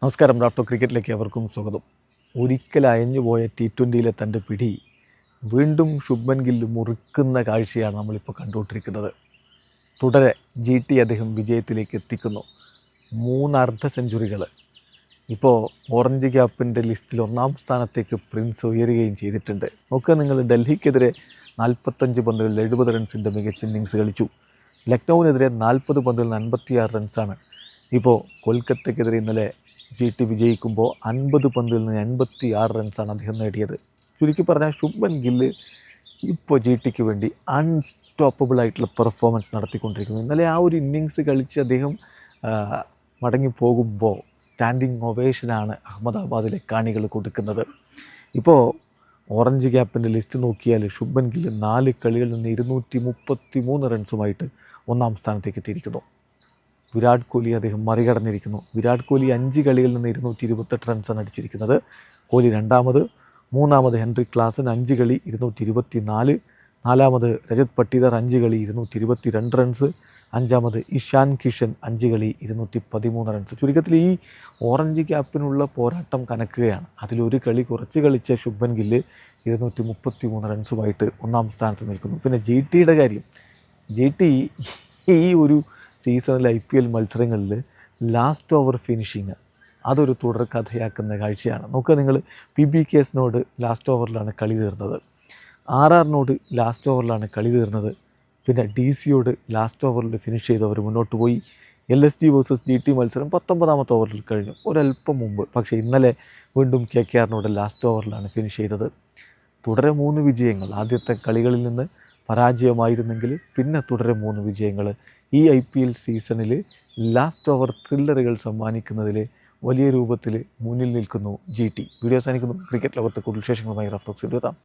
നമസ്കാരം. റാഫ്റ്റോ ക്രിക്കറ്റിലേക്ക് അവർക്കും സ്വാഗതം. ഒരിക്കൽ അയഞ്ഞുപോയ T20യിലെ തൻ്റെ പിടി വീണ്ടും ശുഭ്മൻ ഗില്ല് മുറുക്കുന്ന കാഴ്ചയാണ് നമ്മളിപ്പോൾ കണ്ടുകൊണ്ടിരിക്കുന്നത്. തുടരെ അദ്ദേഹം വിജയത്തിലേക്ക് എത്തിക്കുന്നു. 3 അർദ്ധ സെഞ്ചുറികൾ. ഇപ്പോൾ ഓറഞ്ച് ക്യാപ്പിൻ്റെ ലിസ്റ്റിൽ 1-ാം സ്ഥാനത്തേക്ക് പ്രിൻസ് ഉയരുകയും ചെയ്തിട്ടുണ്ട്. നോക്കുക, നിങ്ങൾ ഡൽഹിക്കെതിരെ 45 പന്തുകളിൽ 70 റൺസിൻ്റെ മികച്ച ഇന്നിങ്സ് കളിച്ചു. ലക്നൗവിനെതിരെ 40 പന്തുകളിൽ 56 റൺസാണ്. ഇപ്പോൾ കൊൽക്കത്തയ്ക്കെതിരെ ഇന്നലെ വിജയിക്കുമ്പോൾ 50 പന്തിൽ നിന്ന് 86 റൺസാണ് അദ്ദേഹം നേടിയത്. ചുരുക്കി പറഞ്ഞാൽ ശുഭ്മൻ ഗില്ല് ഇപ്പോൾ ടിക്ക് വേണ്ടി അൺസ്റ്റോപ്പബിൾ ആയിട്ടുള്ള പെർഫോമൻസ് നടത്തിക്കൊണ്ടിരിക്കുന്നു. ഇന്നലെ ആ ഒരു ഇന്നിങ്സ് കളിച്ച് അദ്ദേഹം മടങ്ങി പോകുമ്പോൾ സ്റ്റാൻഡിങ് ഒവേഷനാണ് അഹമ്മദാബാദിലെ കാണികൾ കൊടുക്കുന്നത്. ഇപ്പോൾ ഓറഞ്ച് ക്യാപ്പിൻ്റെ ലിസ്റ്റ് നോക്കിയാൽ ശുഭ്മൻ ഗില്ല് 4 കളികളിൽ നിന്ന് 233 റൺസുമായിട്ട് 1-ാം സ്ഥാനത്തേക്ക് എത്തിയിരിക്കുന്നു. വിരാട് കോഹ്ലി അദ്ദേഹം മറികടന്നിരിക്കുന്നു. വിരാട് കോഹ്ലി 5 കളികളിൽ നിന്ന് 228 റൺസാണ് അടിച്ചിരിക്കുന്നത്. കോഹ്ലി രണ്ടാമത്. മൂന്നാമത് ഹെൻറി ക്ലാസൻ 5 കളി 224. നാലാമത് രജത് പട്ടീദർ 5 കളി 222 റൺസ്. അഞ്ചാമത് ഇഷാൻ കിഷൻ 5 കളി 213 റൺസ്. ചുരുക്കത്തിൽ ഈ ഓറഞ്ച് ക്യാപ്പിനുള്ള പോരാട്ടം കനക്കുകയാണ്. അതിലൊരു കളി കുറച്ച് കളിച്ച ശുഭ്മൻ ഗില്ല് 233 റൺസുമായിട്ട് 1-ാം സ്ഥാനത്ത് നിൽക്കുന്നു. പിന്നെ ജിയുടെ കാര്യം, ഈ ഒരു സീസണിലെ IPL മത്സരങ്ങളിൽ ലാസ്റ്റ് ഓവർ ഫിനിഷിങ് അതൊരു തുടർ കഥയാക്കുന്ന കാഴ്ചയാണ്. നോക്കുക, നിങ്ങൾ PBKസിനോട് ലാസ്റ്റ് ഓവറിലാണ് കളി തീർന്നത്. RRനോട് ലാസ്റ്റ് ഓവറിലാണ് കളി തീർന്നത്. പിന്നെ DCയോട് ലാസ്റ്റ് ഓവറിൽ ഫിനിഷ് ചെയ്തവർ മുന്നോട്ട് പോയി. LSG വേഴ്സസ് GT മത്സരം 19-ാമത്തെ ഓവറിൽ കഴിഞ്ഞു, ഒരല്പം മുമ്പ്. പക്ഷേ ഇന്നലെ വീണ്ടും KKRനോട് ലാസ്റ്റ് ഓവറിലാണ് ഫിനിഷ് ചെയ്തത്. തുടരെ 3 വിജയങ്ങൾ. ആദ്യത്തെ കളികളിൽ നിന്ന് പരാജയമായിരുന്നെങ്കിൽ പിന്നെ തുടരെ 3 വിജയങ്ങൾ. ഈ IPL സീസണിൽ ലാസ്റ്റ് ഓവർ ത്രില്ലറുകൾ സമ്മാനിക്കുന്നതിൽ വലിയ രൂപത്തിൽ മുന്നിൽ നിൽക്കുന്നു GT. വീഡിയോ അവസാനിക്കുന്നു. ക്രിക്കറ്റ് ലോകത്തെ കൂടുതൽ വിശേഷങ്ങളുമായി റാഫ്റ്റോക്സ് എത്താം.